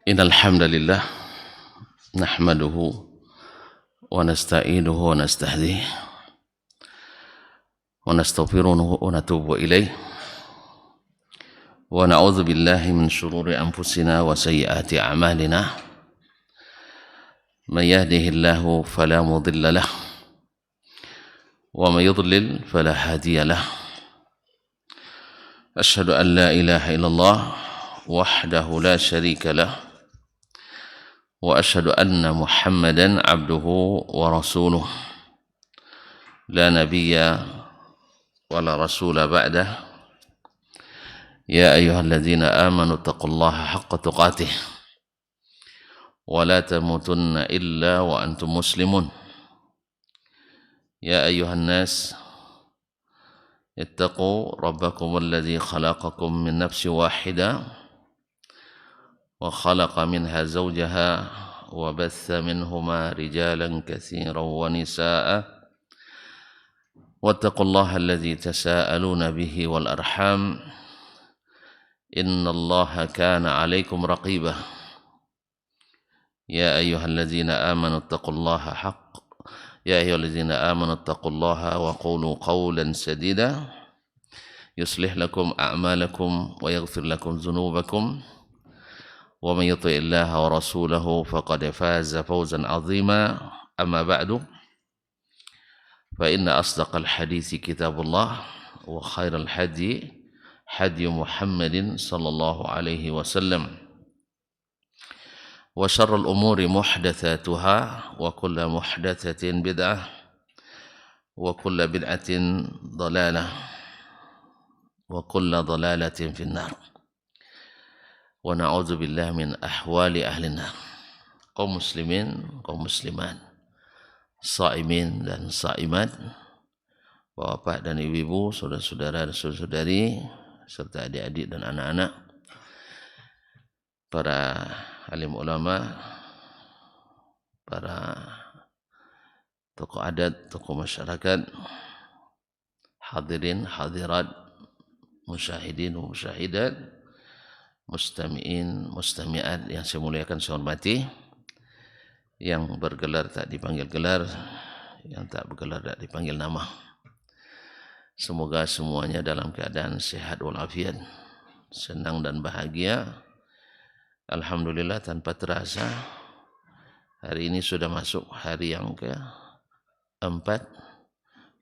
Innal hamdalillah nahmaduhu wa nasta'inuhu wa nastahdihi wa nastaghfiruhu wa natubu ilaih wa na'udzu billahi min shururi anfusina wa sayyiati a'malina may yahdihillahu fala mudilla lahu wa may yudlil fala hadiya lahu asyhadu an la ilaha illallah wahdahu la syarika lahu wa asyhadu anna Muhammadan abduhu wa rasuluh la nabiyya wa la rasula ba'dah ya ayyuhalladzina amanu taqullaha haqqa tuqatih wa la tamutunna illa wa antum muslimun ya ayyuhan nas ittaqu rabbakum alladzi khalaqakum min nafsin wahidah wa khalaqa minha zawjaha wa batha minhuma rijalan katsiran wa nisaa'a wattaqullaha alladzi tasaaluna bihi wal arham innallaha kana 'alaikum raqiba ya ayyuhalladzina amanu taqullaha wa qulu qawlan sadida yuslih lakum a'malakum wa yaghfir lakum dhunubakum wa man yuti'illaha wa rasulahu faqad faza fawzan 'azima amma ba'du fa inna asdaqal hadithi kitabullah wa khairal hadi Muhammadin sallallahu alaihi wasallam wa syarrul umuri muhdatsatuha wa kullu muhdatsatin bid'ah wa kullu bid'atin dhalalah wa kullu dhalalatin finnar wa na'udzu billahi min ahwali ahli nar. Kaum muslimin, kaum muslimat, shaimin dan shaimat, bapak dan ibu-ibu, saudara-saudara dan saudari serta adik-adik dan anak-anak, para alim ulama, para tokoh adat, tokoh masyarakat, hadirin, hadirat, musyahidin, musyahidat, mustami'in, mustami'at yang saya muliakan, saya hormati, yang bergelar tak dipanggil gelar, yang tak bergelar tak dipanggil nama. Semoga semuanya dalam keadaan sehat walafiat, senang dan bahagia. Alhamdulillah, tanpa terasa hari ini sudah masuk hari yang ke-4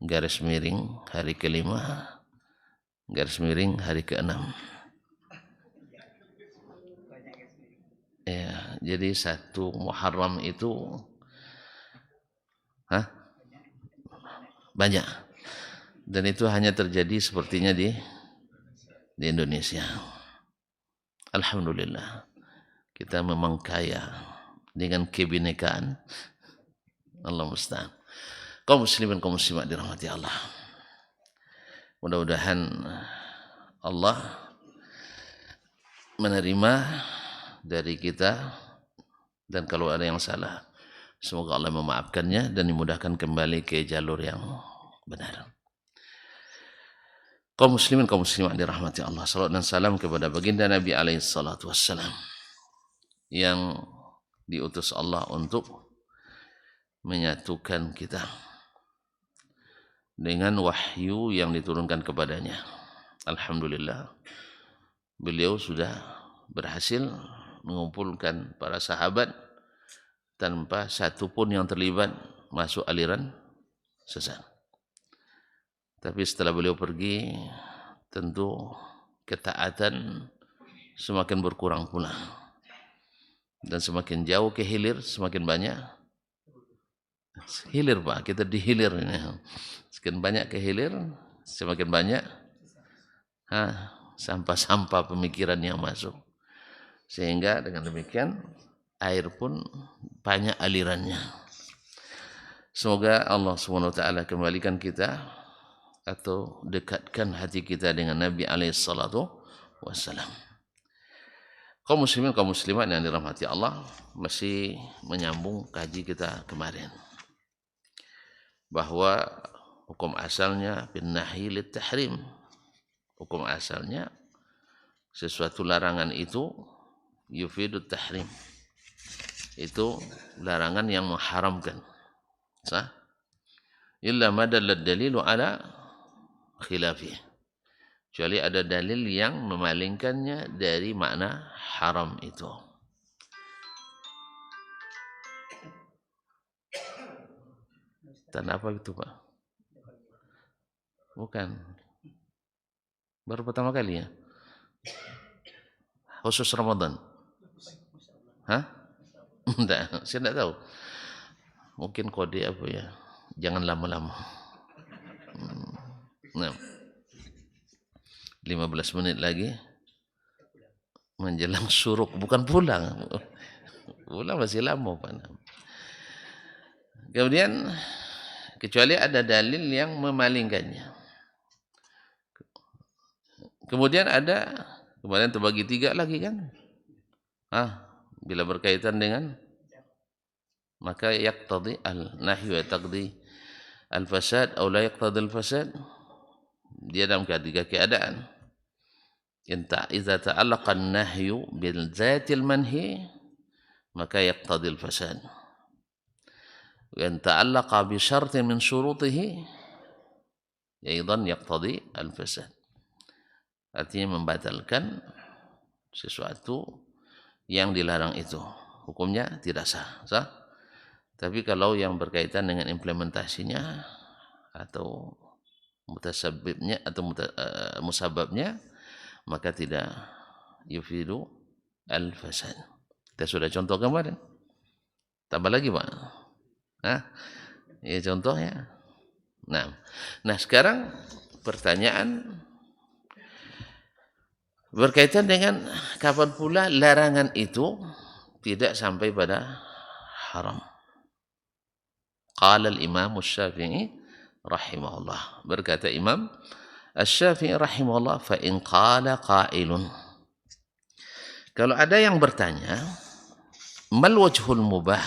garis miring hari ke-5 garis miring hari ke-6. Ya, jadi 1 Muharram itu banyak, dan itu hanya terjadi sepertinya di Indonesia. Alhamdulillah, kita memang kaya dengan kebinekaan. Allah musta'an. Kaum muslimin, kaum muslimat dirahmati Allah, mudah-mudahan Allah menerima dari kita, dan kalau ada yang salah semoga Allah memaafkannya dan dimudahkan kembali ke jalur yang benar. Kaum muslimin, kaum muslimat dirahmati Allah, salawat dan salam kepada baginda Nabi alaihi salatu wassalam yang diutus Allah untuk menyatukan kita dengan wahyu yang diturunkan kepadanya. Alhamdulillah, beliau sudah berhasil mengumpulkan para sahabat tanpa satu pun yang terlibat masuk aliran sesat. Tapi setelah beliau pergi, tentu ketaatan semakin berkurang pula, dan semakin jauh ke hilir semakin banyak hilir, Pak, kita di hilir ini. Semakin banyak ke hilir semakin banyak sampah-sampah pemikiran yang masuk, sehingga dengan demikian air pun banyak alirannya. Semoga Allah SWT kembalikan kita atau dekatkan hati kita dengan Nabi alaihi salatu wassalam. Kaum muslimin, kaum muslimat yang dirahmati Allah, masih menyambung kaji kita kemarin bahwa hukum asalnya bin nahi lit tahrim. Hukum asalnya sesuatu larangan itu yufidu tahrim. Itu larangan yang mengharamkan. Sah? Illa ma dalla dalilu ala khilafih. Kecuali ada dalil yang memalingkannya dari makna haram itu. Tanda apa itu, Pak? Bukan. Baru pertama kali ya? Khusus Ramadan? Hah? Enggak, saya enggak tahu. Mungkin kode apa ya? Jangan lama-lama. Nah, 15 menit lagi menjelang syuruk, bukan pulang. Pulang masih lama, Pak. Kemudian kecuali ada dalil yang memalingkannya. Kemudian ada, kemarin terbagi 3 lagi kan? Bila berkaitan dengan maka yaqtadi al-nahyu wa taqdi al-fasad atau la yaqtadi al-fasad. Dia dalam 3 keadaan. Idza ta'allaqa an-nahyu bil zatil manhi maka yaqtadi al-fasad. Wa in ta'allaqa bi syartin min syurutihi aidan yaqtadi al-fasad. Artinya membatalkan sesuatu yang dilarang itu. Hukumnya tidak sah. Sah? Tapi kalau yang berkaitan dengan implementasinya atau mutasabibnya atau musababnya, maka tidak yufidu al-fasad. Kita sudah contoh kemarin. Tambah lagi, Pak. Ya contohnya. Nah sekarang pertanyaan berkaitan dengan kapan pula larangan itu tidak sampai pada haram. Qala al-Imam Asy-Syafi'i rahimahullah. Berkata Imam Asy-Syafi'i rahimahullah, fa in qala qailun. Kalau ada yang bertanya, mal wajhul mubah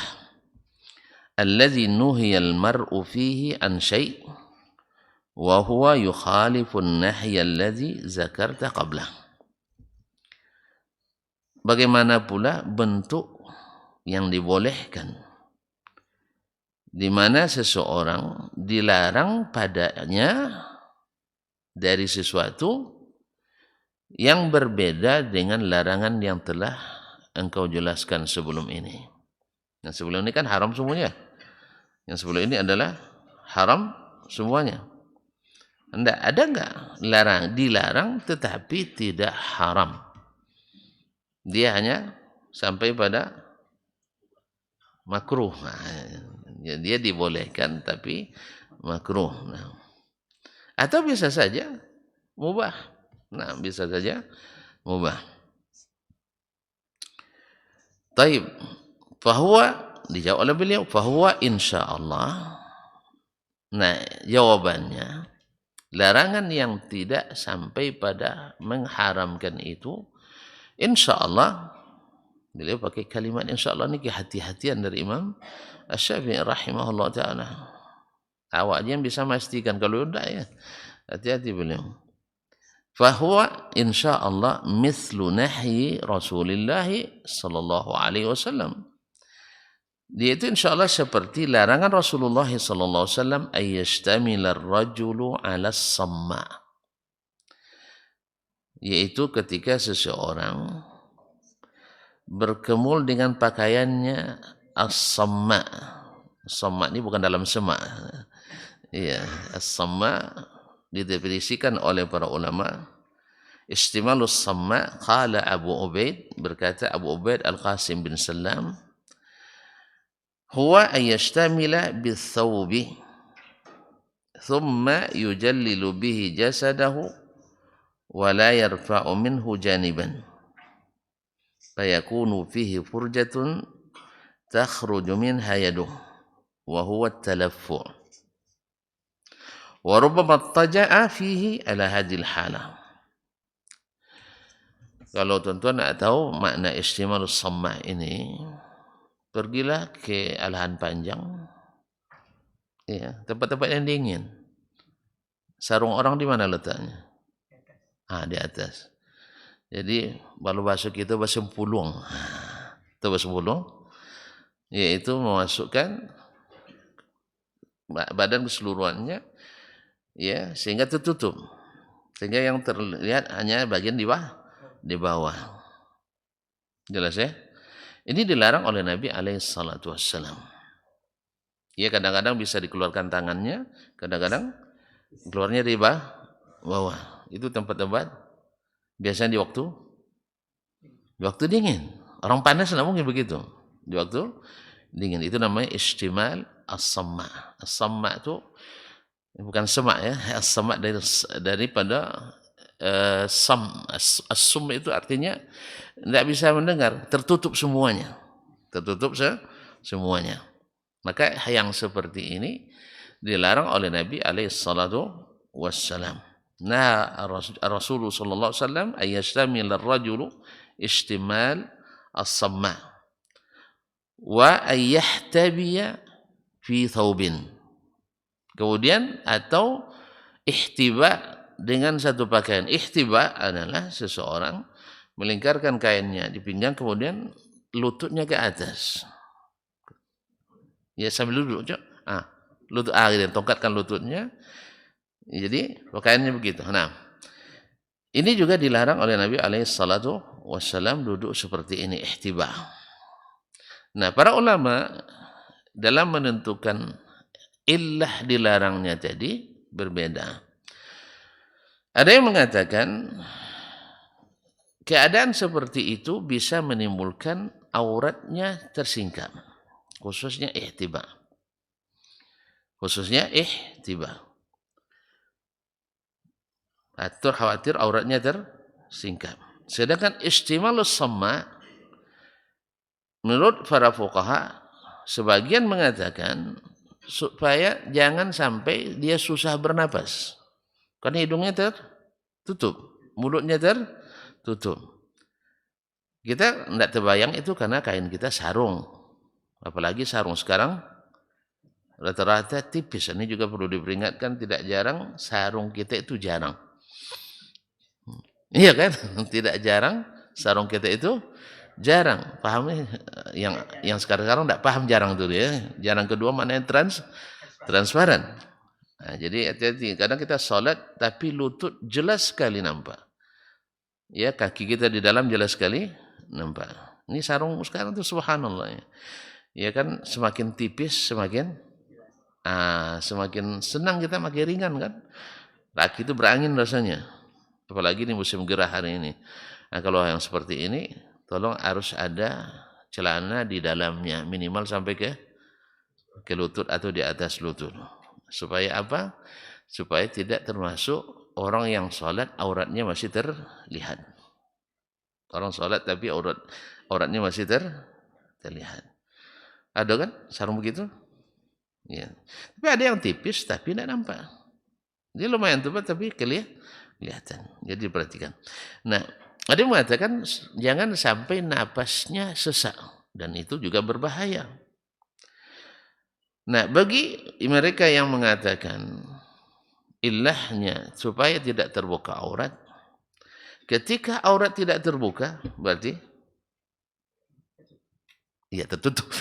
alladhi nuhiya al-mar'u fihi an syai' wa huwa yukhalifu an-nahya alladhi zakarta qablah. Bagaimana pula bentuk yang dibolehkan di mana seseorang dilarang padanya dari sesuatu yang berbeda dengan larangan yang telah engkau jelaskan sebelum ini. Yang sebelum ini kan haram semuanya. Yang sebelum ini adalah haram semuanya. Ada enggak dilarang tetapi tidak haram? Dia hanya sampai pada makruh. Dia dibolehkan tapi makruh. Atau bisa saja mubah. Bisa saja mubah. Taib. Fahuwa, dijawab oleh beliau, fahuwa insyaallah. Jawabannya, larangan yang tidak sampai pada mengharamkan itu, insyaallah, beliau pakai kalimat insyaallah ini kehati-hatian dari Imam Asy-Syafi'i rahimahullah ta'ala. Awaknya bisa memastikan, kalau tidak ya hati-hati beliau. Fahuwa insyaallah mithlu nahyi Rasulullah sallallahu alaihi wasallam. Dia itu insyaallah seperti larangan Rasulullah sallallahu alaihi wasallam ayyastamila ar-rajulu 'ala as-samma. Yaitu ketika seseorang berkemul dengan pakaiannya as-samma. As-samma ini bukan dalam semak. Iya, as-samma didefinisikan oleh para ulama. Istimalus samma, qala Abu Ubaid, berkata Abu Ubaid Al-Qasim bin Salam, huwa ayyashtamila bis-thawbi thumma yujallilu bihi jasadahu wa la yarfa'u minhu janiban fayakunu fihi furjatun takhruju minha yaduh wa huwa at-talaffu' wa rubbama taja'a fihi ala hadhil halah. Kalau tuan-tuan nak tahu makna istimalus samma ini, pergilah ke Alahan Panjang, ya, tempat-tempat yang dingin. Sarung orang di mana letaknya? Di atas. Jadi kalau bahasa kita bahasa pulung. Itu bahasa pulung, yaitu memasukkan badan keseluruhannya, ya, sehingga tertutup. Sehingga yang terlihat hanya bagian di bawah. Jelas ya? Ini dilarang oleh Nabi alaihi salatu wassalam. Ya, kadang-kadang bisa dikeluarkan tangannya, kadang-kadang keluarnya di bawah. Itu tempat-tempat biasanya di waktu dingin. Orang panas tidak mungkin begitu. Di waktu dingin itu namanya istimal as-samma. As-samma itu bukan semak ya, as-samma daripada as-sum itu artinya tidak bisa mendengar, tertutup semuanya. Tertutup semuanya. Maka yang seperti ini dilarang oleh Nabi alaihi salatu wassalam. Nah, Rasulullah sallallahu alaihi wasallam ayyastamil ar-rajulu istimal as-samma wa ayyahtabiya fi thawbin. Kemudian atau ihtiba dengan satu pakaian. Ihtiba adalah seseorang melingkarkan kainnya di pinggang kemudian lututnya ke atas. Ya sambil duduk, Cok. Lutut gitu, tongkatkan lututnya. Jadi pakaiannya begitu. Nah, ini juga dilarang oleh Nabi alaihi salatu wassalam duduk seperti ini, ihtiba. Nah, para ulama dalam menentukan illah dilarangnya tadi berbeda. Ada yang mengatakan keadaan seperti itu bisa menimbulkan auratnya tersingkap. Khususnya ihtiba. Atau khawatir auratnya tersingkap. Sedangkan istimalus samma menurut para fuqaha sebagian mengatakan supaya jangan sampai dia susah bernapas. Karena hidungnya tertutup, mulutnya tertutup. Kita tidak terbayang itu karena kain kita sarung. Apalagi sarung sekarang rata-rata tipis. Ini juga perlu diperingatkan, tidak jarang sarung kita itu jarang. Iya kan? Tidak jarang sarung kita itu jarang. Pahamnya yang sekarang tidak paham jarang itu dia. Jarang kedua maknanya transparan. Nah, jadi hati-hati. Kadang kita sholat tapi lutut jelas sekali nampak. Ya, kaki kita di dalam jelas sekali nampak. Ini sarung sekarang itu subhanallah ya. Ya kan semakin tipis semakin senang kita makin ringan kan. Kaki itu berangin rasanya. Apalagi ini musim gerah hari ini. Nah, kalau yang seperti ini tolong harus ada celana di dalamnya minimal sampai ke lutut atau di atas lutut. Supaya apa? Supaya tidak termasuk orang yang sholat auratnya masih terlihat. Orang sholat tapi auratnya masih terlihat. Ada kan sarung begitu? Ya. Tapi ada yang tipis tapi tidak nampak. Dia lumayan tebal tapi kelihatan. Jadi perhatikan. Nah, ada yang mengatakan jangan sampai napasnya sesak dan itu juga berbahaya. Nah, bagi mereka yang mengatakan ilahnya supaya tidak terbuka aurat, ketika aurat tidak terbuka berarti ya tertutup.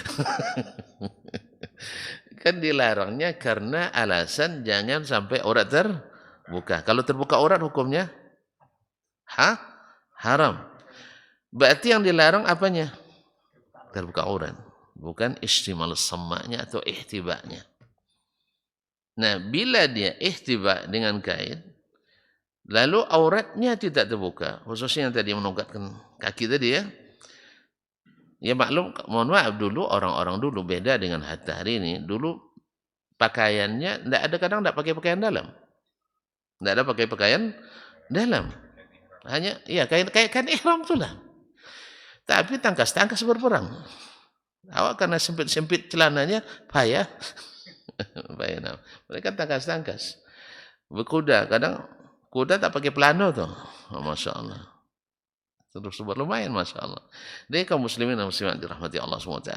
Kan dilarangnya karena alasan jangan sampai aurat terbuka. Kalau terbuka aurat hukumnya haram. Berarti yang dilarang apanya? Terbuka aurat, bukan istimal samanya atau ihtibanya. Nah, bila dia ihtiba dengan kain, lalu auratnya tidak terbuka, khususnya yang tadi menongkatkan kaki tadi ya. Ya maklum, mohon maaf dulu orang-orang dulu beda dengan hari ini. Dulu pakaiannya kadang tidak pakai pakaian dalam. Tidak ada pakai pakaian dalam. Hanya ya kain ihram itulah. Tapi tangkas-tangkas berperang. Awak karena sempit-sempit celananya payah. Payah. Mereka tangkas-tangkas. Berkuda, kadang kuda tak pakai pelana tuh. Oh, Masya Allah. Terus lumayan Masya Allah. Jadi kaum muslimin dan muslimat dirahmati Allah SWT.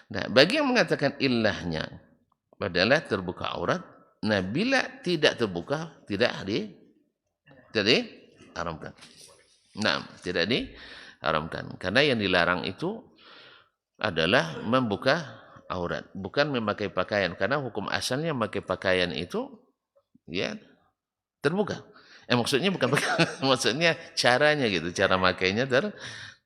Nah, bagi yang mengatakan ilahnya adalah terbuka aurat, nah bila tidak terbuka, tidak diharamkan. Nah, tidak diharamkan. Karena yang dilarang itu adalah membuka aurat, bukan memakai pakaian. Karena hukum asalnya memakai pakaian itu ya terbuka. Maksudnya bukan maksudnya caranya gitu, cara makainya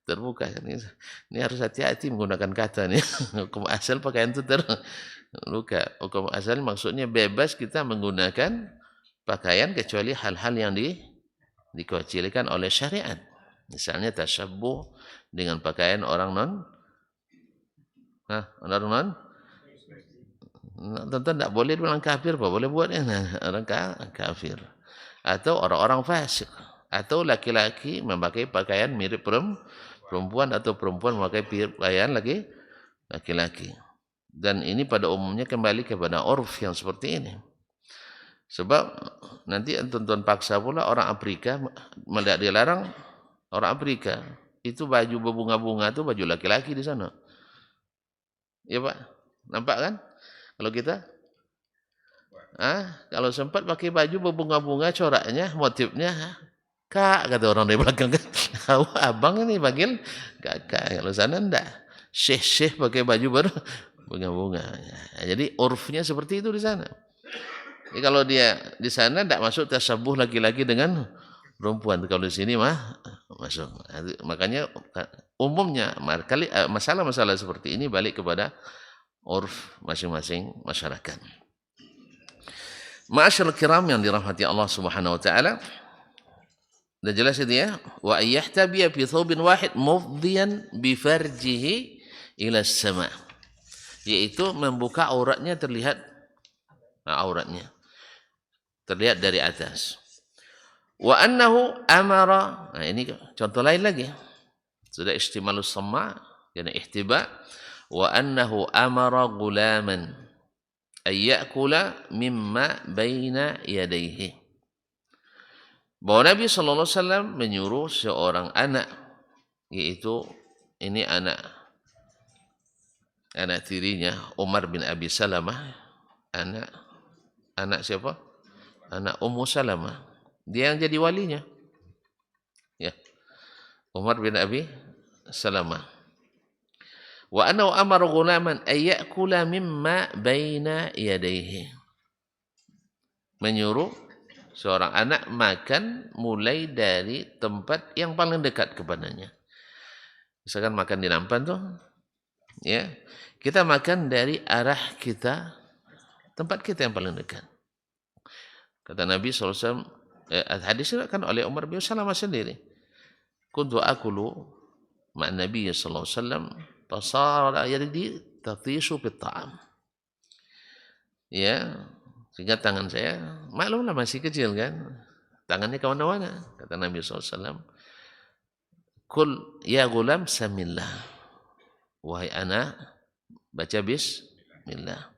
terbuka kan. Ini harus hati-hati menggunakan kata nih. Hukum asal pakaian itu terbuka. Hukum asal maksudnya bebas kita menggunakan pakaian kecuali hal-hal yang dikecualikan oleh syariat. Misalnya tasyabbuh dengan pakaian orang non tentu tidak boleh bilang kafir, apa boleh buat orang kafir atau orang-orang fasik atau laki-laki memakai pakaian mirip perempuan atau perempuan memakai pakaian laki-laki. Dan ini pada umumnya kembali kepada urf yang seperti ini. Sebab nanti tuan paksa pula orang Afrika melihat dilarang orang Afrika itu baju berbunga-bunga itu baju laki-laki di sana. Ya Pak, nampak kan? Kalau kita, kalau sempat pakai baju berbunga-bunga coraknya, motifnya, kak kata orang dari belakang kan, abang ini panggil kakak. Kalau sana enggak, syekh pakai baju baru bunga-bunga. Jadi urfnya seperti itu di sana. Jadi kalau dia di sana enggak masuk tasabuh laki-laki dengan perempuan. Kalau di sini masuk. Makanya umumnya masalah-masalah seperti ini balik kepada urf masing-masing masyarakat. Ma'asyiral kiram yang dirahmati Allah Subhanahu wa taala. Sudah jelas itu ya? Wa ayyahtabiya fi thawbin wahid mufdiyan bi farjihi ila sama. Yaitu membuka auratnya terlihat auratnya terlihat dari atas. Wa annahu amara. Nah, ini contoh lain lagi. Sudah istimalus sama, yani ihtiba. Wa annahu amara gulaman ay ya'kula mimma baina yadayhi. Bahwa Nabi sallallahu alaihi wasallam menyuruh seorang anak, yaitu ini anak tirinya Umar bin Abi Salamah, anak siapa? Anak Ummu Salamah. Dia yang jadi walinya. Ya. Umar bin Abi Salamah. Wa annahu amara ghulaman ay ya'kula mimma baina yadayhi. Menyuruh seorang anak makan mulai dari tempat yang paling dekat kepadanya. Misalkan makan di nampan tuh, ya. Kita makan dari arah kita, tempat kita yang paling dekat. Kata Nabi SAW, hadis kan oleh Umar bin Salamah sendiri. Kuntu akulu ma'an Nabi sallallahu alaihi wasallam tasara yadi tatisu fit ta'am. Ya, sehingga tangan saya, maklumlah masih kecil kan, tangannya ke mana-mana. Kata Nabi SAW, kul ya gulam samillah. Wahai anak, baca bismillah.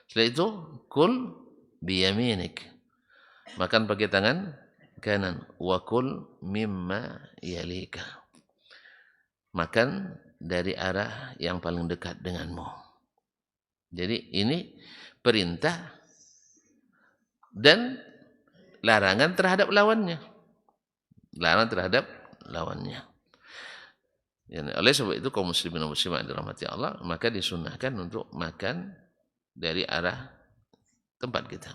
Setelah itu, kul biyaminik. Makan pakai tangan kanan. Wa kul mimma yalika. Makan dari arah yang paling dekat denganmu. Jadi ini perintah dan larangan terhadap lawannya. Larangan terhadap lawannya. Ya, oleh sebab itu kaum muslimin dan muslimat dirahmati Allah, maka disunnahkan untuk makan dari arah tempat kita.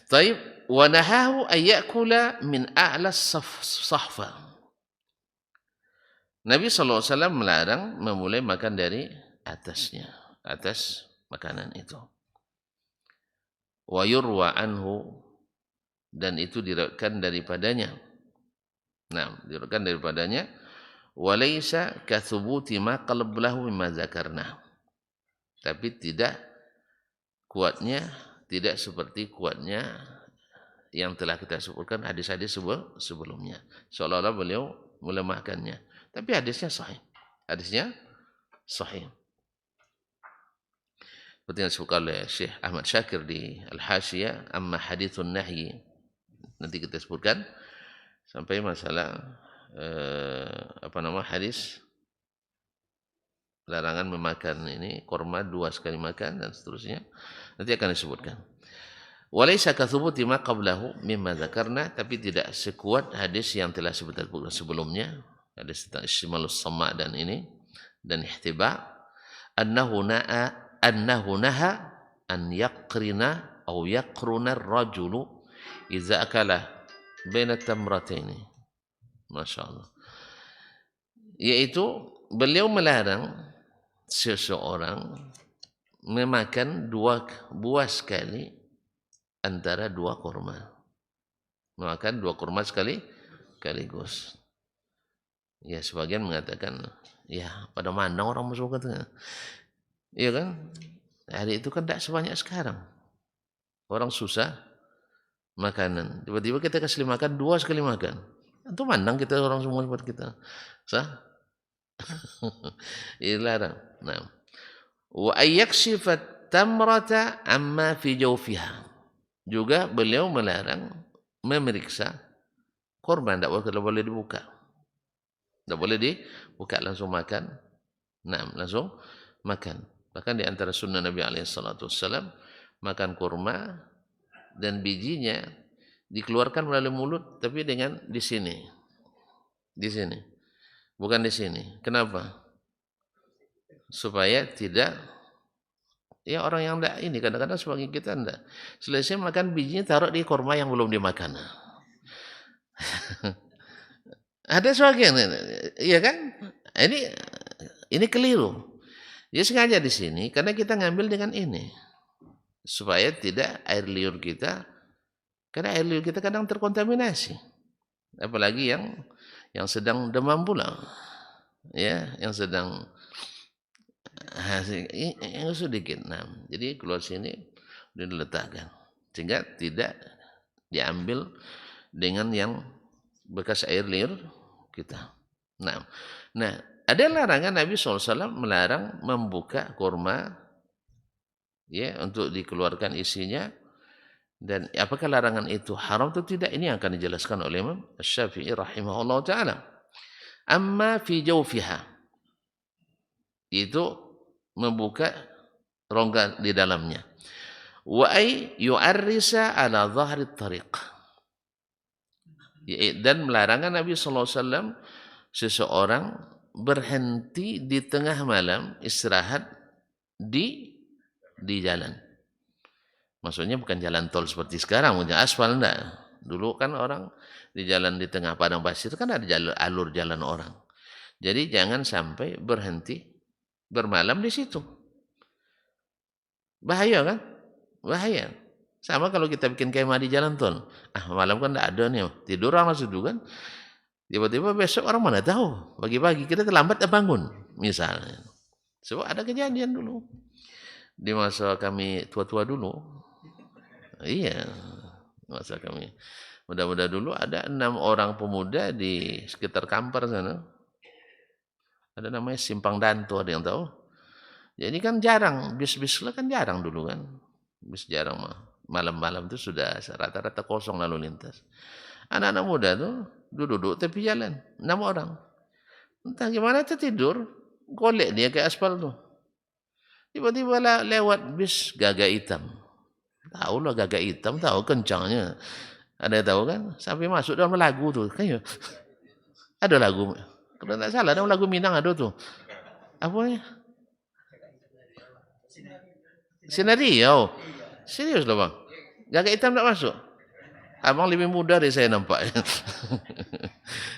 Taib wa nahahu ay ya'kula min a'la sahfa. Nabi SAW melarang memulai makan dari atasnya, atas makanan itu. Wa yurwa anhu, dan itu diriwayatkan daripadanya. Nah, diriwayatkan daripadanya, wa laisa kathubuti ma qalblahu mimma zakarna. Tapi tidak seperti kuatnya yang telah kita sebutkan hadis-hadis sebelumnya. Seolah-olah beliau melemahkannya. Tapi hadisnya sahih. Hadisnya sahih. Seperti yang disebutkan oleh Syekh Ahmad Syakir di Al-Hasiyah, amma hadithun nahyi. Nanti kita sebutkan sampai masalah hadis larangan memakan ini kurma 2 sekali makan dan seterusnya. Nanti akan disebutkan. Walaysa kathubuti ma qablahu mimma dzakarna, tapi tidak sekuat hadis yang telah sebutkan sebelumnya, hadis tentang istimalus sama' dan ini dan ihtiba, annahu naha an yaqrina aw yaqruna ar-rajulu idza akala baina tamrataini. Masyaallah. Yaitu beliau melarang seseorang memakan dua buah sekali antara dua kurma. Memakan dua kurma sekaligus. Ya, sebagian mengatakan, ya pada mana orang masuk katanya. Iya kan? Hari itu kan tidak sebanyak sekarang. Orang susah makanan. Tiba-tiba kita kasih makan dua sekali makan. Itu mandang kita orang semua seperti kita. Sah? Dilarang. Nah. Wa ayyakshifa tamrata amma fi jawfiha. Juga beliau melarang memeriksa korban, tidak boleh dibuka. Tidak boleh dibuka, langsung makan. Nah, langsung makan. Bahkan di antara sunnah Nabi SAW, makan kurma dan bijinya dikeluarkan melalui mulut, tapi dengan di sini. Di sini. Bukan di sini. Kenapa? Supaya tidak, ya orang yang enggak ini, kadang-kadang sebagai kita enggak. Selesai makan bijinya taruh di kurma yang belum dimakan. Ada sebagian, iya kan? Ini keliru. Dia sengaja di sini karena kita ngambil dengan ini supaya tidak air liur kita, karena air liur kita kadang terkontaminasi. Apalagi yang sedang demam pula. Ya, yang sedang yang sedikit. Nah, jadi keluar sini diletakkan sehingga tidak diambil dengan yang bekas air liur kita. Nah, ada larangan Nabi SAW melarang membuka kurma, ya, untuk dikeluarkan isinya. Dan apakah larangan itu haram atau tidak? Ini akan dijelaskan oleh Imam Asy-Syafi'i rahimahullah taala. Amma fi jawfiha, itu membuka rongga di dalamnya. Wa ay yu'arrisa ala dhahri tariq. Dan melarangan Nabi SAW seseorang berhenti di tengah malam istirahat di jalan. Maksudnya bukan jalan tol seperti sekarang, punya aspal enggak. Dulu kan orang di jalan di tengah padang pasir kan ada alur jalan orang. Jadi jangan sampai berhenti bermalam di situ. Bahaya kan? Bahaya. Sama kalau kita bikin kemah di jalan tol. Malam kan enggak ada nih, tidur orang situ kan. Tiba-tiba besok orang mana tahu, pagi-pagi kita terlambat bangun misalnya. Sebab ada kejadian dulu di masa kami tua-tua dulu. Iya, masa kami muda-muda dulu ada 6 orang pemuda di sekitar Kampar sana. Ada namanya Simpang Danto, ada yang tahu? Jadi kan jarang, bis-bis kan jarang dulu kan. Bis jarang mah. Malam-malam itu sudah rata-rata kosong lalu lintas. Anak-anak muda tuh duduk tepi jalan, 6 orang. Entah gimana itu tidur, golek dia ke aspal tuh. Tiba-tiba lewat bis gagak hitam. Tahu lah gagak hitam, tahu kencangnya. Ada yang tahu kan? Sampai masuk dalam lagu tuh. Kayaknya ada lagu. Kalau tidak salah, ada lagu Minang ada tuh. Apa ya? Sinario. Serius loh bang. Gagak hitam tidak masuk. Abang lebih muda dari saya nampak.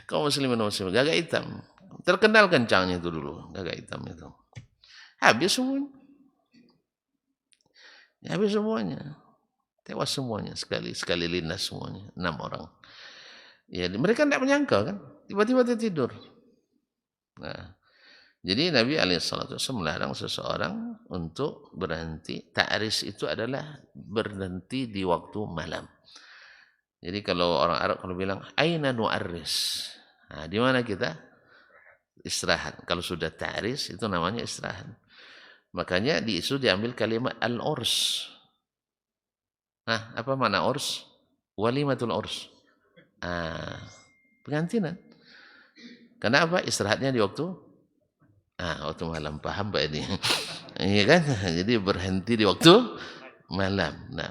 Kau muslimin. Gagak hitam. Terkenal kencangnya itu dulu. Gagak hitam itu. Habis semuanya. Habis semuanya. Tewas semuanya. Sekali lindas semuanya. 6 orang. Ya, mereka tidak menyangka kan. Tiba-tiba dia tidur. Nah, jadi Nabi SAW melarang seseorang untuk berhenti. Ta'ris itu adalah berhenti di waktu malam. Jadi kalau orang Arab kalau bilang aina nu'arris. Nah, di mana kita istirahat. Kalau sudah ta'ris itu namanya istirahat. Makanya di isu diambil kalimat al-urs. Nah, apa makna urs? Walimatul urs. Pengantinan. Kenapa? Istirahatnya di waktu waktu malam. Paham Pak ini? Iya kan? Jadi berhenti di waktu malam. Nah,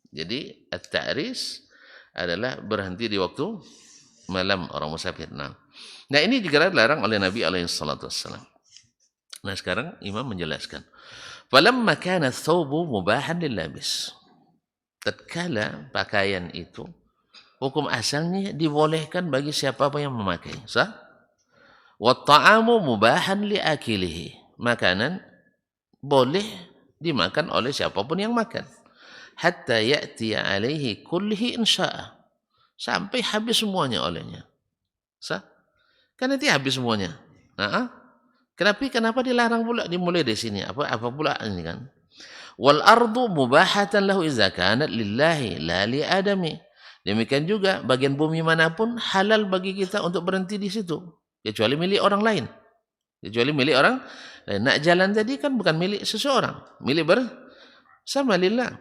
Jadi at-ta'ris adalah berhenti di waktu malam orang musafir. Nah ini juga dilarang oleh Nabi alaihi salatu wassalam. Nah sekarang Imam menjelaskan. Falamma kana thawbu mubahan lil-labis. Tatkala pakaian itu hukum asalnya dibolehkan bagi siapa yang memakai. Sah? Wa ta'amu mubahan li akilihi. Makanan boleh dimakan oleh siapapun yang makan. Hatta ya'ti alaihi kullihi insya'a. Sampai habis semuanya olehnya. Sah? Kan nanti habis semuanya. Kenapa dilarang pula dimulai dari sini? Apa pula ini kan? Wal ardu mubahatan lahu idza kanat lillahi la li adami. Demikian juga bagian bumi manapun halal bagi kita untuk berhenti di situ, kecuali milik orang lain. Kecuali milik orang lain. Nak jalan tadi kan bukan milik seseorang, milik bersama lillah.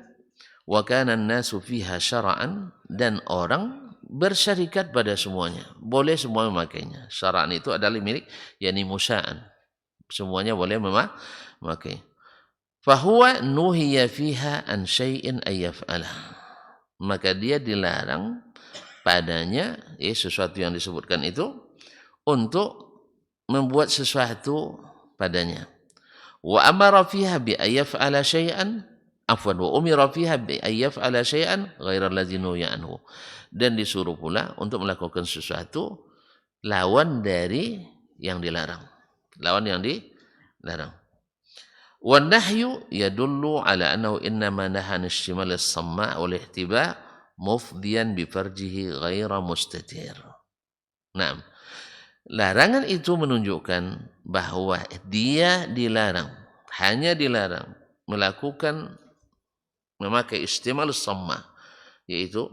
Wa kana an-nasu fiha syara'an, dan orang bersyarikat pada semuanya. Boleh semua memakainya. Syara'an itu adalah milik yakni musa'an. Semuanya boleh memakai. Fahuwa nuhiya fiha an syai'in ayyaf'alah. Maka dia dilarang padanya sesuatu yang disebutkan itu untuk membuat sesuatu padanya. Wa amara fiha bi ayyaf'ala syai'an afwan wa umira fiha bi ayyaf'ala syai'an ghairal ladzi nuhiya anhu. Dan disuruh pula untuk melakukan sesuatu lawan dari yang dilarang. Lawan yang dilarang. Wan nahyu yadullu ala annahu innama nahana istimal as-samma' wal ihtiba' mufdiyan bi farjihi ghaira mustatir. Naam. Larangan itu menunjukkan bahwa dia dilarang, hanya dilarang memakai istimal as-samma', yaitu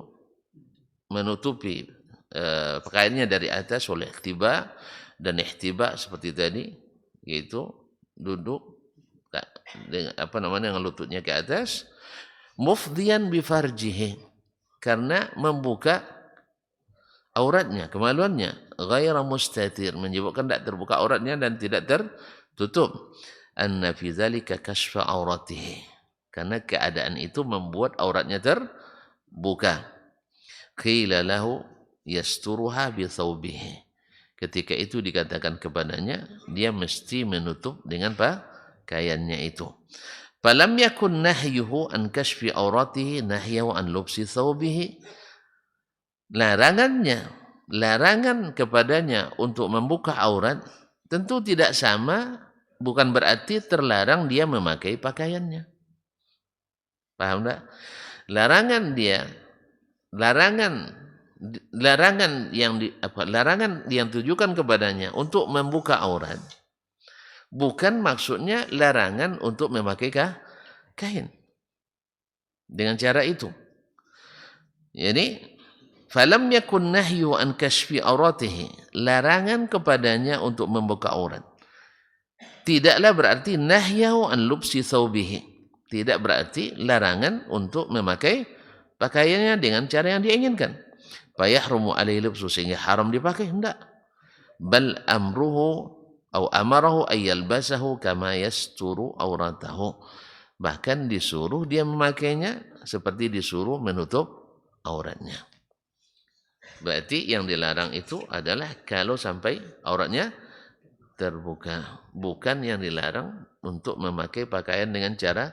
menutupi pakaiannya dari atas oleh ihtiba', dan ihtiba' seperti tadi yaitu duduk dengan lututnya ke atas, mufdiyan bi farjihi, karena membuka auratnya, kemaluannya, ghaira mustatir, menyebabkan tidak terbuka auratnya dan tidak tertutup. Anna fi dzalika kashfa auratihi, karena keadaan itu membuat auratnya terbuka. Qila lahu yasturuha bi thawbihi. Ketika itu dikatakan kepadanya, dia mesti menutup dengan pakaiannya itu. Falam yakun nahyuhu an kashfi auratihi nahyahu an lubsi thawbihi. Larangan kepadanya untuk membuka aurat tentu tidak sama, bukan berarti terlarang dia memakai pakaiannya. Paham tak? Larangan yang ditujukan kepadanya untuk membuka aurat bukan maksudnya larangan untuk memakai kain dengan cara itu. Jadi falam yakun nahyu an kashfi auratihi, larangan kepadanya untuk membuka aurat tidaklah berarti nahyahu an lubsi thawbihi, tidak berarti larangan untuk memakai pakaiannya dengan cara yang diinginkan. Fayahrumu alaihi lubsu, sehingga haram dipakai, hendak. Bal amarahu ayyalbasahu kama yasturu auratahu. Bahkan disuruh dia memakainya seperti disuruh menutup auratnya. Berarti yang dilarang itu adalah kalau sampai auratnya terbuka, bukan yang dilarang untuk memakai pakaian dengan cara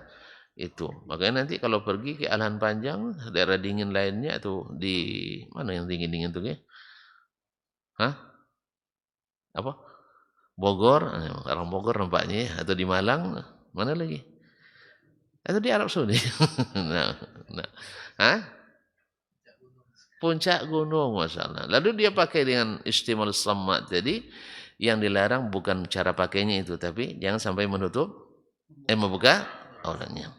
itu. Makanya nanti kalau pergi ke Alahan Panjang, daerah dingin lainnya, atau di mana yang dingin-dingin tuh ya? Apa? Bogor, orang Bogor nampaknya, atau di Malang, mana lagi? Atau di Arab Saudi. Puncak gunung, masalah. Lalu dia pakai dengan istimal samma tadi, yang dilarang bukan cara pakainya itu, tapi jangan sampai membuka auratnya.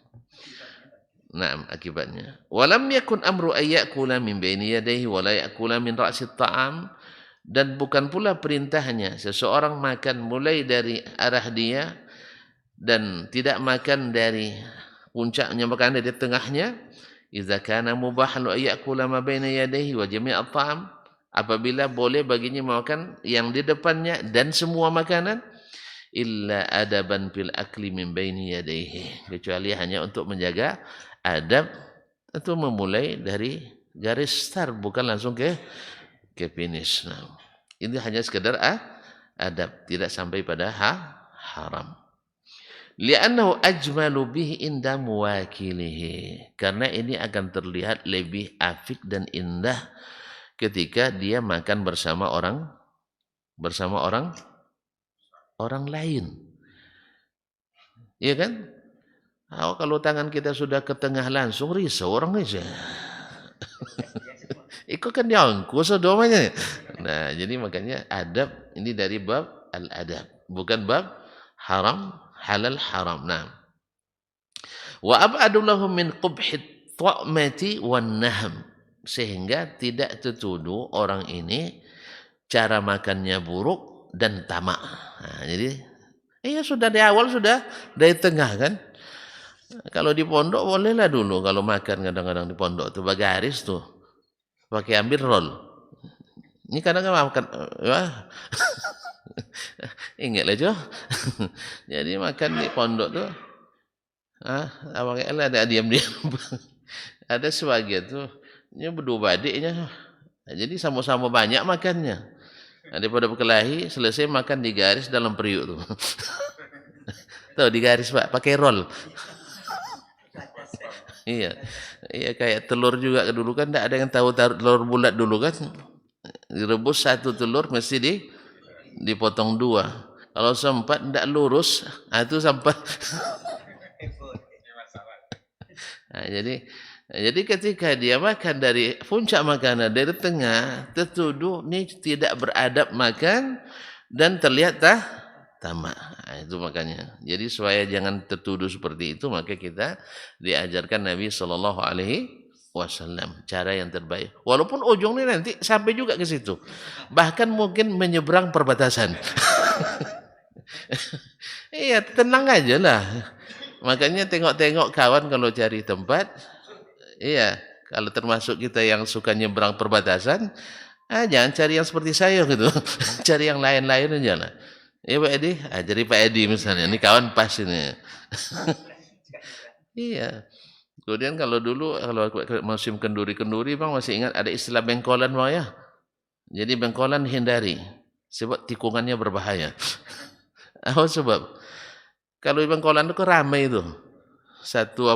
Nah, akibatnya. Walam yakun amru ayyakula min baini yadayhi wa la yakula min ra'si ta'am. Dan bukan pula perintahnya seseorang makan mulai dari arah dia dan tidak makan dari puncaknya, makan dari tengahnya. Idza kana mubahan wa ya'kula ma baina yadayhi wa jami' at-ta'am, apabila boleh baginya makan yang di depannya dan semua makanan, illa adaban fil akli min baini yadayhi, kecuali hanya untuk menjaga adab itu memulai dari garis start, bukan langsung ke finish. Nah, ini hanya sekedar adab, tidak sampai pada haram. Li'annahu ajmalu bihi inda muwakilihi. Karena ini akan terlihat lebih afik dan indah ketika dia makan bersama orang orang lain. Iya kan? Oh, kalau tangan kita sudah ke tengah langsung risau orang aja. Itu kan diangkus domanya. Nah, jadi makanya adab ini dari bab al-adab, bukan bab haram, halal haram. Nah, wa ab'adullahu min qubhit ta'mati wan nahm, sehingga tidak tertuduh orang ini cara makannya buruk dan tamak. Nah, jadi sudah di awal, sudah dari tengah kan. Kalau di pondok bolehlah dulu kalau makan, kadang-kadang di pondok tuh bagaris tuh pakai ambil roll. Ini kadang makan ingat lah Jo. Jadi makan di pondok tuh ada diam-diam. Ada sebagian tuh ini berdua adiknya. Nah, jadi sama-sama banyak makannya. Nah, daripada berkelahi, selesai makan di garis dalam periuk tuh. Tuh di garis Pak, pakai roll. Iya kayak telur juga dulu kan, tidak ada yang tahu telur bulat dulu kan. Direbus satu telur mesti dipotong dua. Kalau sempat tidak lurus, itu sampai. Nah, jadi ketika dia makan dari puncak makanan dari tengah, tertuduh ini tidak beradab makan dan terlihat tamak. Nah, itu makanya. Jadi supaya jangan tertuduh seperti itu, maka kita diajarkan Nabi Shallallahu Alaihi Wasallam cara yang terbaik. Walaupun ujungnya nanti sampai juga ke situ, bahkan mungkin menyeberang perbatasan. Iya, tenang aja lah. Makanya tengok-tengok kawan kalau cari tempat. Iya, kalau termasuk kita yang suka nyeberang perbatasan, jangan cari yang seperti saya gitu. Cari yang lain-lain aja lah. Iya Pak Edi, jadi Pak Edi misalnya, ini kawan pas ini. Iya. Kemudian kalau dulu, kalau musim kenduri-kenduri Bang masih ingat ada istilah bengkolan Bang ya. Jadi bengkolan hindari, sebab tikungannya berbahaya. Apa sebab? Kalau bengkolan itu ramai itu. Satu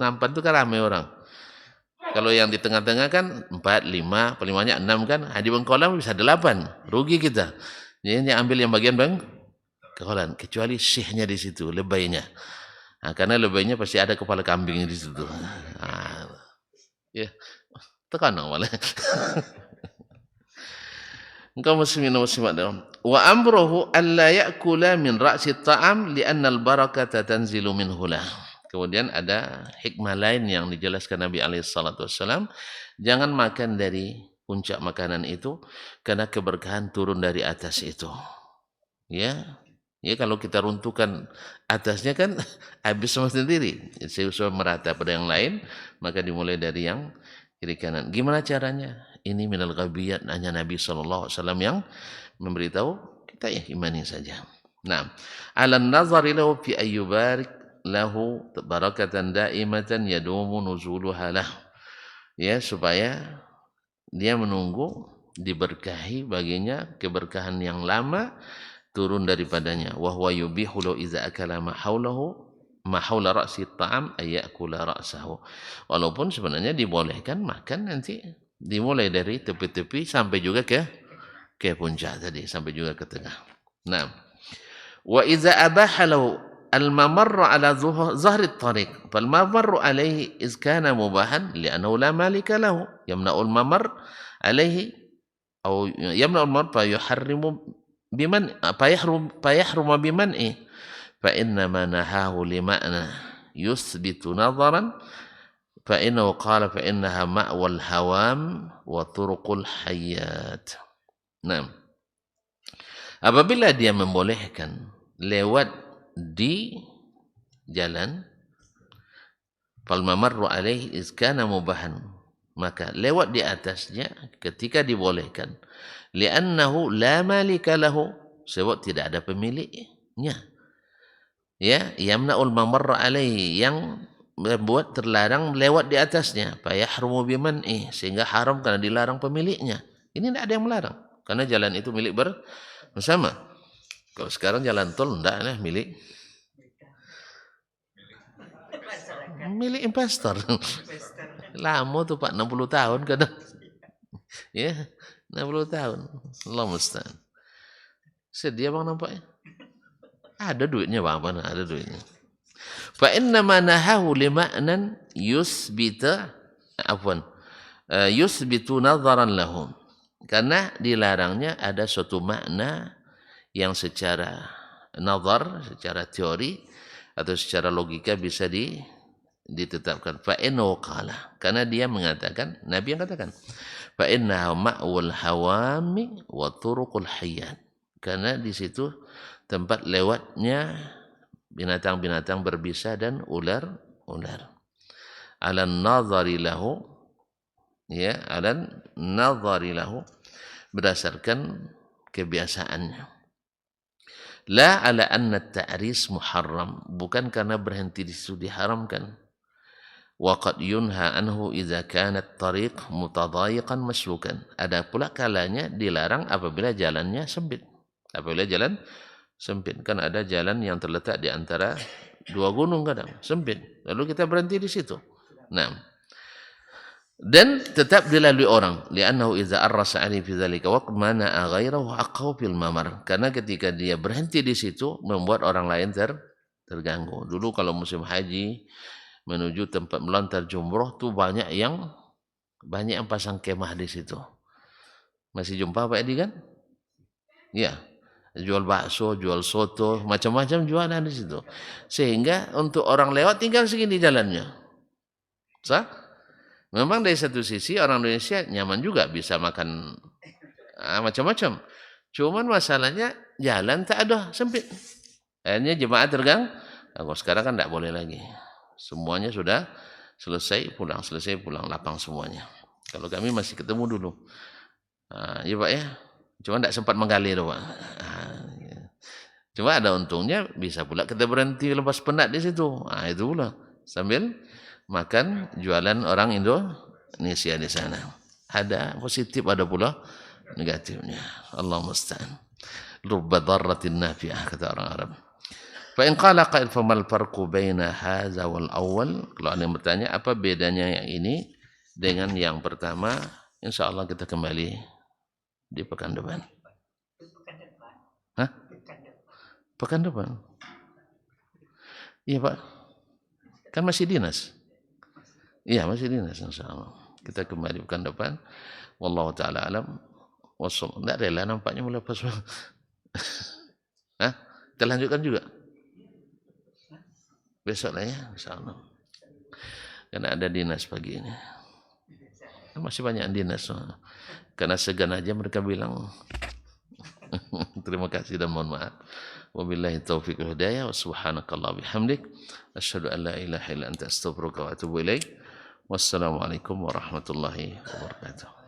nampan itu kan ramai orang. Kalau yang di tengah-tengah kan 4, 5, pelimanya 6 kan. Di bengkolan bisa 8, rugi kita. Jadi ambil yang bagian bengkolan, kecuali syekhnya di situ, lebaynya. Nah, karena lebaynya pasti ada kepala kambingnya di situ. Nah, ya, tekan malah. Engkau muslimin muslimat wa amruhu alla ya'kula min ra'si ta'am li'anna al-barakata tanzilu minhu lah. Kemudian ada hikmah lain yang dijelaskan Nabi alaihi salatu wasallam, jangan makan dari puncak makanan itu karena keberkahan turun dari atas itu. Ya. Ya kalau kita runtuhkan atasnya kan habis sama sendiri. Sesuai merata pada yang lain, maka dimulai dari yang kiri kanan. Gimana caranya? Ini minal ghabiyat, hanya Nabi sallallahu alaihi wasallam yang memberitahu, kita ya imani saja. Nah, alan nazari lahu fi ayyubarik lahu barakatan daimatan yadumu nuzuluha lah. Ya, supaya dia menunggu diberkahi baginya keberkahan yang lama turun daripadanya. Wa huwa yubihu law iza akala ma haula ra'si ta'am ayakula ra'sahu. Walaupun sebenarnya dibolehkan makan nanti dimulai dari tepi-tepi sampai juga ke puncak tadi, sampai juga ke tengah. Nah, wa iza abaha law al-mamarra ala zahri at-tariq fal mamarru alayhi iz kana mubahan li'annahu la malika lahu yamna'u al-mamar alayhi aw yamna'u al-mamar fa yuharrimu biman fayahrum biman'i fa inna ma nahahu lima'na yuthbitu nazaran fa innahu qala fa innaha ma'wal hawam wa turuqul hayat. Nah, apabila dia membolehkan lewat di jalan fal mamarru alaihi iz kana mubahan, maka lewat di atasnya ketika dibolehkan, li'annahu la malika lahu, sebab tidak ada pemiliknya. Ya, yamna'ul mamarra alaihi, yang membuat terlarang lewat di atasnya, fayahrumu biman'i, sehingga haram karena dilarang pemiliknya. Ini tidak ada yang melarang karena jalan itu milik bersama. Kalau sekarang jalan tol enggak milik investor. Lama tuh Pak, 60 tahun kadang. Ya, 60 tahun. Allah musta'an. Sedih Bang nampaknya. Ada duitnya Bang, mana ada duitnya. Fa inna ma nahahu lima'nan yusbita yusbitu nadharan lahum. Karena dilarangnya ada suatu makna yang secara nazar, secara teori atau secara logika bisa ditetapkan. Fa innahu qala, karena dia mengatakan, Nabi yang katakan, fa innahu ma'wal hawami wa turuqul hayyan. Karena di situ tempat lewatnya binatang-binatang berbisa dan ular-ular. Alan nazari lahu, ya, alan nazari lahu, berdasarkan kebiasaannya. La ala anna ta'ris muharram, bukan karena berhenti di situ diharamkan. Wa qad yunha anhu idza kanat tariq mutadhayiqan maslukan. Ada pula kalanya dilarang apabila jalannya sempit. Apabila jalan sempit, kan ada jalan yang terletak di antara dua gunung kadang sempit, lalu kita berhenti di situ. Nah, dan tetap dilalui orang, li'annahu idza arrasa ani fi dzalika waqt mana'a ghairahu aqaw fil mamar, karena ketika dia berhenti di situ membuat orang lain terganggu. Dulu kalau musim haji menuju tempat melontar jumroh tuh banyak yang pasang kemah di situ. Masih jumpa Pak Edi kan? Ya. Jual bakso, jual soto, macam-macam jualan di situ. Sehingga untuk orang lewat tinggal segini jalannya. Sah? Memang dari satu sisi orang Indonesia nyaman juga bisa makan macam-macam. Cuman masalahnya jalan tak ada, sempit. Akhirnya jemaah terganggu. Sekarang kan tidak boleh lagi. Semuanya sudah selesai pulang, lapang semuanya. Kalau kami masih ketemu dulu. Ya Pak ya. Cuma tidak sempat menggali itu Pak. Cuma ada untungnya bisa pula kita berhenti lepas penat di situ. Itu pula sambil makan jualan orang Indonesia di sana. Ada positif, ada pula negatifnya. Allah musta'an. Rubba dharratin nafi'ah, kata orang Arab. Fa in qala qail famal farqu baina hadza wal awwal? Kalau ada yang bertanya apa bedanya yang ini dengan yang pertama, insyaallah kita kembali di pekan depan. Hah? Pekan depan? Iya Pak. Kan masih dinas. Iya masih dinas insyaallah. Kita kembali pekan depan. Wallahu taala alam. Tidak rela nampaknya mulai pas. Hah? Kita lanjutkan juga. Besok lah ya insyaallah. Karena ada dinas pagi ini. Masih banyak dinas. Karena segan aja mereka bilang. Terima kasih dan mohon maaf. Wabillahi taufiq wal hidayah wa subhanakallah bihamdik asyhadu an la ilaha illa anta astaghfiruka wa atubu ilaik. Wassalamualaikum warahmatullahi wabarakatuh.